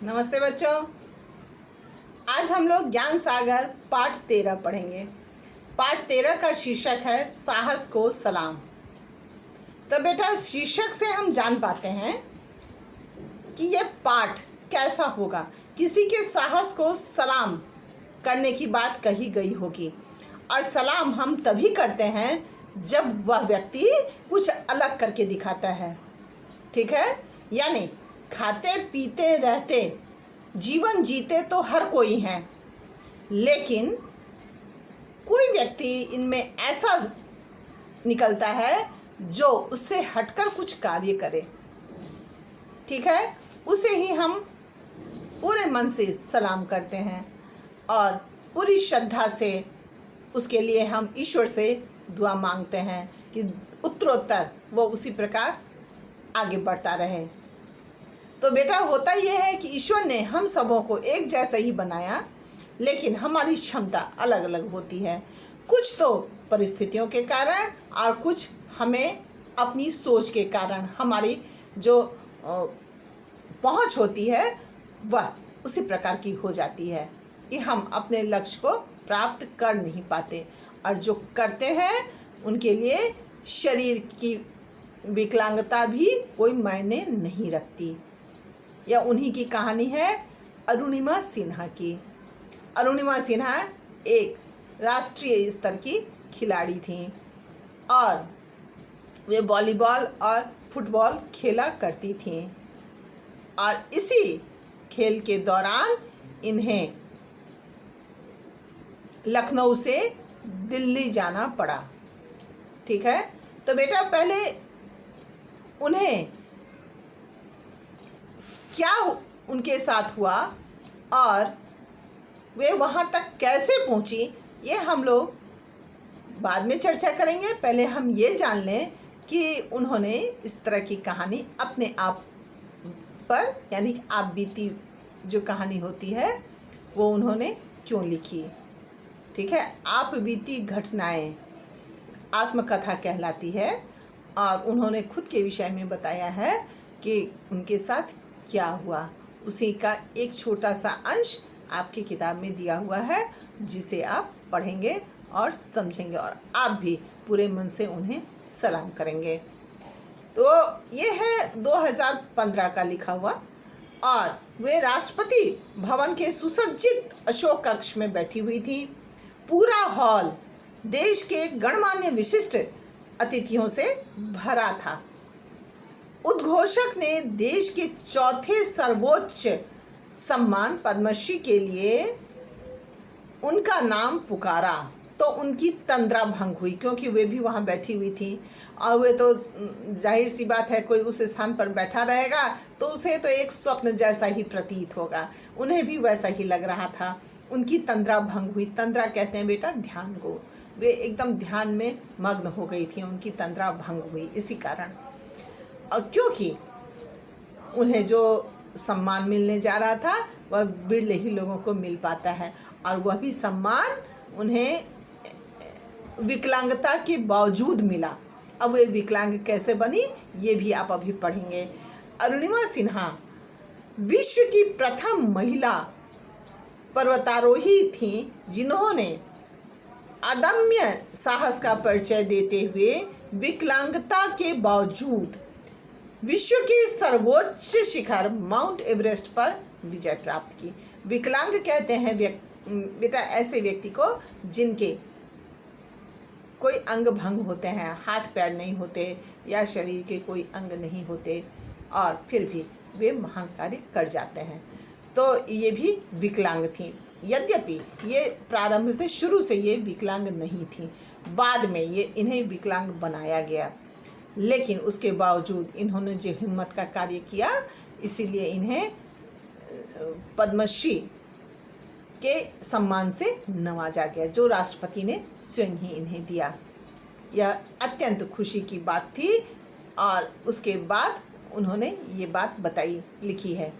नमस्ते बच्चों। आज हम लोग ज्ञान सागर पाठ 13 पढ़ेंगे। पाठ 13 का शीर्षक है साहस को सलाम। तो बेटा, शीर्षक से हम जान पाते हैं कि यह पाठ कैसा होगा। किसी के साहस को सलाम करने की बात कही गई होगी, और सलाम हम तभी करते हैं जब वह व्यक्ति कुछ अलग करके दिखाता है। ठीक है, यानी खाते पीते रहते जीवन जीते तो हर कोई है, लेकिन कोई व्यक्ति इनमें ऐसा निकलता है जो उससे हटकर कुछ कार्य करे। ठीक है, उसे ही हम पूरे मन से सलाम करते हैं और पूरी श्रद्धा से उसके लिए हम ईश्वर से दुआ मांगते हैं कि उत्तरोत्तर वो उसी प्रकार आगे बढ़ता रहे। तो बेटा, होता यह है कि ईश्वर ने हम सबों को एक जैसा ही बनाया, लेकिन हमारी क्षमता अलग अलग होती है। कुछ तो परिस्थितियों के कारण और कुछ हमें अपनी सोच के कारण हमारी जो पहुंच होती है वह उसी प्रकार की हो जाती है कि हम अपने लक्ष्य को प्राप्त कर नहीं पाते, और जो करते हैं उनके लिए शरीर की विकलांगता भी कोई मायने नहीं रखती। यह उन्हीं की कहानी है, अरुणिमा सिन्हा की। अरुणिमा सिन्हा एक राष्ट्रीय स्तर की खिलाड़ी थीं और वे वॉलीबॉल और फुटबॉल खेला करती थीं, और इसी खेल के दौरान इन्हें लखनऊ से दिल्ली जाना पड़ा। ठीक है, तो बेटा, पहले उन्हें क्या उनके साथ हुआ और वे वहाँ तक कैसे पहुँची, ये हम लोग बाद में चर्चा करेंगे। पहले हम ये जान लें कि उन्होंने इस तरह की कहानी अपने आप पर, यानी कि आप बीती जो कहानी होती है वो उन्होंने क्यों लिखी। ठीक है, आप बीती घटनाएं आत्मकथा कहलाती है, और उन्होंने खुद के विषय में बताया है कि उनके साथ क्या हुआ। उसी का एक छोटा सा अंश आपकी किताब में दिया हुआ है, जिसे आप पढ़ेंगे और समझेंगे, और आप भी पूरे मन से उन्हें सलाम करेंगे। तो ये है 2015 का लिखा हुआ, और वे राष्ट्रपति भवन के सुसज्जित अशोक कक्ष में बैठी हुई थी। पूरा हॉल देश के गणमान्य विशिष्ट अतिथियों से भरा था। उद्घोषक ने देश के चौथे सर्वोच्च सम्मान पद्मश्री के लिए उनका नाम पुकारा, तो उनकी तंद्रा भंग हुई, क्योंकि वे भी वहाँ बैठी हुई थी, और वे तो जाहिर सी बात है, कोई उस स्थान पर बैठा रहेगा तो उसे तो एक स्वप्न जैसा ही प्रतीत होगा। उन्हें भी वैसा ही लग रहा था। उनकी तंद्रा भंग हुई। तंद्रा कहते हैं बेटा ध्यान को। वे एकदम ध्यान में मग्न हो गई थी, उनकी तंद्रा भंग हुई इसी कारण। और क्योंकि उन्हें जो सम्मान मिलने जा रहा था वह बिरले ही लोगों को मिल पाता है, और वह भी सम्मान उन्हें विकलांगता के बावजूद मिला। अब वे विकलांग कैसे बनी ये भी आप अभी पढ़ेंगे। अरुणिमा सिन्हा विश्व की प्रथम महिला पर्वतारोही थीं, जिन्होंने अदम्य साहस का परिचय देते हुए विकलांगता के बावजूद विश्व के सर्वोच्च शिखर माउंट एवरेस्ट पर विजय प्राप्त की। विकलांग कहते हैं बेटा ऐसे व्यक्ति को जिनके कोई अंग भंग होते हैं, हाथ पैर नहीं होते या शरीर के कोई अंग नहीं होते, और फिर भी वे महान कार्य कर जाते हैं। तो ये भी विकलांग थी। यद्यपि ये प्रारंभ से शुरू से ये विकलांग नहीं थी, बाद में ये इन्हें विकलांग बनाया गया, लेकिन उसके बावजूद इन्होंने जो हिम्मत का कार्य किया, इसीलिए इन्हें पद्मश्री के सम्मान से नवाजा गया, जो राष्ट्रपति ने स्वयं ही इन्हें दिया। यह अत्यंत खुशी की बात थी, और उसके बाद उन्होंने ये बात बताई, लिखी है,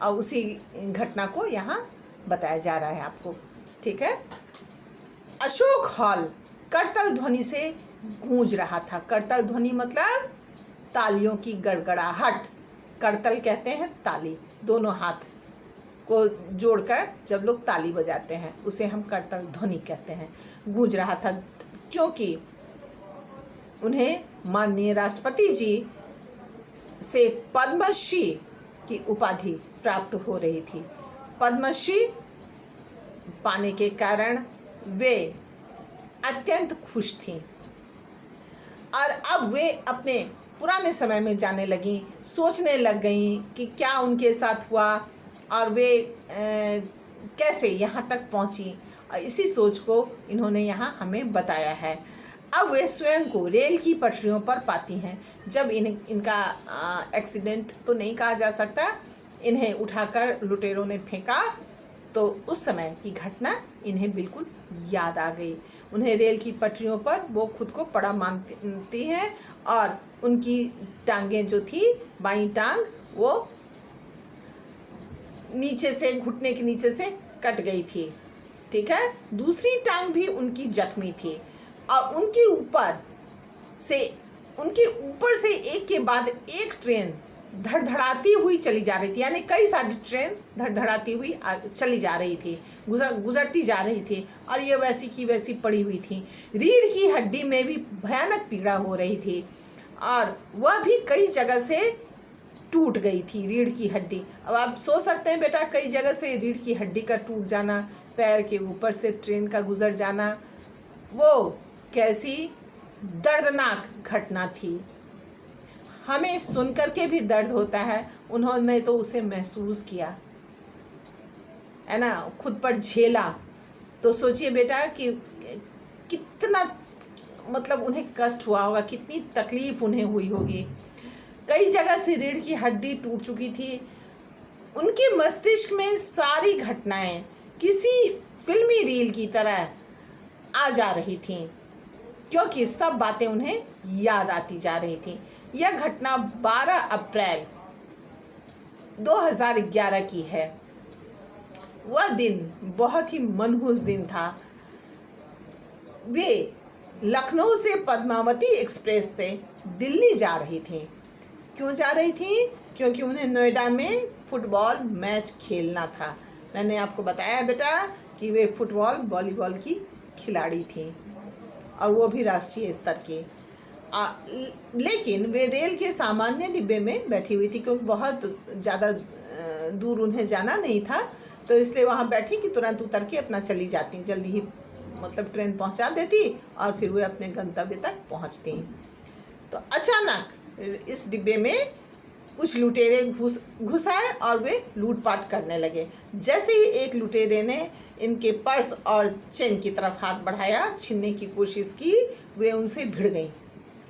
और उसी घटना को यहाँ बताया जा रहा है आपको। ठीक है, अशोक हॉल करतल ध्वनि से गूंज रहा था। करतल ध्वनि मतलब तालियों की गड़गड़ाहट। करतल कहते हैं ताली, दोनों हाथ को जोड़कर जब लोग ताली बजाते हैं, उसे हम करताल ध्वनि कहते हैं, गूंज रहा था, क्योंकि उन्हें माननीय राष्ट्रपति जी से पद्मश्री की उपाधि प्राप्त हो रही थी। पद्मश्री पाने के कारण वे अत्यंत खुश थीं और अब वे अपने पुराने समय में जाने लगीं, सोचने लग गईं कि क्या उनके साथ हुआ और वे कैसे यहाँ तक पहुँची, और इसी सोच को इन्होंने यहाँ हमें बताया है। अब वे स्वयं को रेल की पटरियों पर पाती हैं। जब इनका एक्सीडेंट तो नहीं कहा जा सकता, इन्हें उठाकर लुटेरों ने फेंका, तो उस समय की घटना इन्हें बिल्कुल याद आ गई। उन्हें रेल की पटरियों पर वो खुद को पड़ा मानती हैं और उनकी टांगें जो थी, बाईं टांग वो नीचे से, घुटने के नीचे से कट गई थी, ठीक है। दूसरी टांग भी उनकी जख्मी थी और उनके ऊपर से एक के बाद एक ट्रेन धड़धड़ाती हुई चली जा रही थी, यानी कई सारी ट्रेन धड़धड़ाती हुई चली जा रही थी, गुजरती जा रही थी, और ये वैसी की वैसी पड़ी हुई थी। रीढ़ की हड्डी में भी भयानक पीड़ा हो रही थी और वह भी कई जगह से टूट गई थी, रीढ़ की हड्डी। अब आप सोच सकते हैं बेटा, कई जगह से रीढ़ की हड्डी का टूट जाना, पैर के ऊपर से ट्रेन का गुजर जाना, वो कैसी दर्दनाक घटना थी। हमें सुनकर के भी दर्द होता है, उन्होंने तो उसे महसूस किया है ना, खुद पर झेला। तो सोचिए बेटा कि कितना मतलब उन्हें कष्ट हुआ होगा, कितनी तकलीफ उन्हें हुई होगी। कई जगह से रीढ़ की हड्डी टूट चुकी थी। उनके मस्तिष्क में सारी घटनाएं किसी फिल्मी रील की तरह आ जा रही थीं, क्योंकि सब बातें उन्हें याद आती जा रही थी। यह घटना 12 अप्रैल 2011 की है। वह दिन बहुत ही मनहूस दिन था। वे लखनऊ से पद्मावती एक्सप्रेस से दिल्ली जा रही थी। क्यों जा रही थी? क्योंकि उन्हें नोएडा में फुटबॉल मैच खेलना था। मैंने आपको बताया बेटा कि वे फुटबॉल वॉलीबॉल की खिलाड़ी थी और वो भी राष्ट्रीय स्तर की। लेकिन वे रेल के सामान्य डिब्बे में बैठी हुई थी, क्योंकि बहुत ज़्यादा दूर उन्हें जाना नहीं था, तो इसलिए वहाँ बैठी कि तुरंत उतर के अपना चली जाती, जल्दी ही मतलब ट्रेन पहुँचा देती और फिर वे अपने गंतव्य तक पहुँचती। तो अचानक इस डिब्बे में कुछ लुटेरे घुस आए और वे लूटपाट करने लगे। जैसे ही एक लुटेरे ने इनके पर्स और चेन की तरफ हाथ बढ़ाया, छीनने की कोशिश की, वे उनसे भिड़ गईं।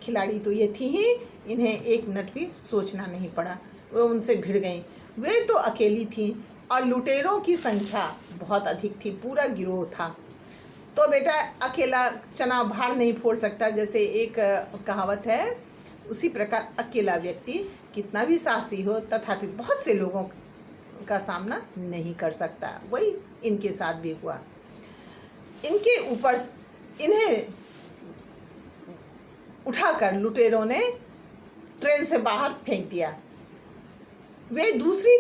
खिलाड़ी तो ये थी ही, इन्हें एक मिनट भी सोचना नहीं पड़ा, वे उनसे भिड़ गईं। वे तो अकेली थीं और लुटेरों की संख्या बहुत अधिक थी, पूरा गिरोह था। तो बेटा अकेला चना भाड़ नहीं फोड़ सकता, जैसे एक कहावत है, उसी प्रकार अकेला व्यक्ति कितना भी साहसी हो तथापि बहुत से लोगों का सामना नहीं कर सकता। वही इनके साथ भी हुआ। इनके ऊपर इन्हें उठाकर लुटेरों ने ट्रेन से बाहर फेंक दिया। वे दूसरी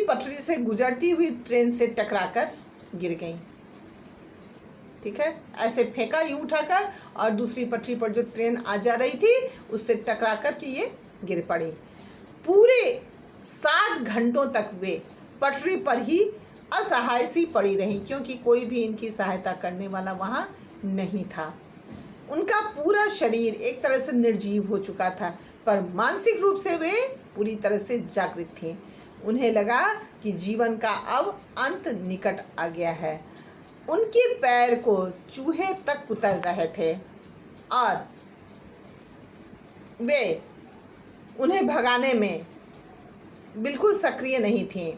पटरी से गुजरती हुई ट्रेन से टकराकर गिर गईं। ठीक है, ऐसे फेंका यूँ उठाकर, और दूसरी पटरी पर जो ट्रेन आ जा रही थी उससे टकरा कर के ये गिर पड़ी। पूरे 7 घंटों तक वे पटरी पर ही असहाय सी पड़ी रहीं, क्योंकि कोई भी इनकी सहायता करने वाला वहाँ नहीं था। उनका पूरा शरीर एक तरह से निर्जीव हो चुका था, पर मानसिक रूप से वे पूरी तरह से जागृत थे। उन्हें लगा कि जीवन का अब अंत निकट आ गया है। उनके पैर को चूहे तक कुतर रहे थे और वे उन्हें भगाने में बिल्कुल सक्रिय नहीं थी,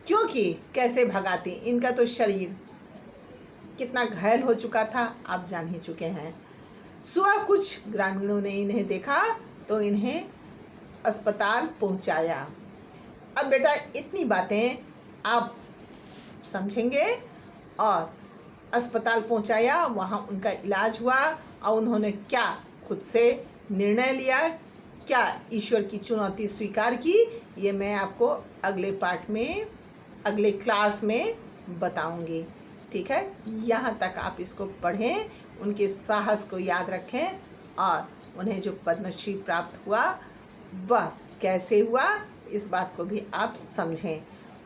क्योंकि कैसे भगाती, इनका तो शरीर कितना घायल हो चुका था आप जान ही चुके हैं। सुबह कुछ ग्रामीणों ने इन्हें देखा तो इन्हें अस्पताल पहुंचाया। अब बेटा इतनी बातें आप समझेंगे, और अस्पताल पहुंचाया, वहाँ उनका इलाज हुआ और उन्होंने क्या खुद से निर्णय लिया क्या ईश्वर की चुनौती स्वीकार की, ये मैं आपको अगले पार्ट में, अगले क्लास में बताऊंगी। ठीक है, यहाँ तक आप इसको पढ़ें, उनके साहस को याद रखें और उन्हें जो पद्मश्री प्राप्त हुआ वह कैसे हुआ, इस बात को भी आप समझें।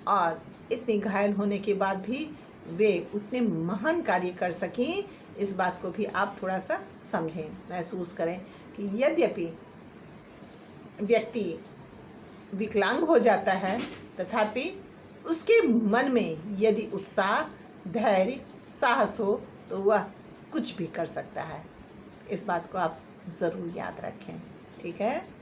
और इतने घायल होने के बाद भी वे उतने महान कार्य कर सकें, इस बात को भी आप थोड़ा सा समझें, महसूस करें कि यद्यपि व्यक्ति विकलांग हो जाता है तथापि उसके मन में यदि उत्साह, धैर्य, साहस हो तो वह कुछ भी कर सकता है। इस बात को आप ज़रूर याद रखें। ठीक है।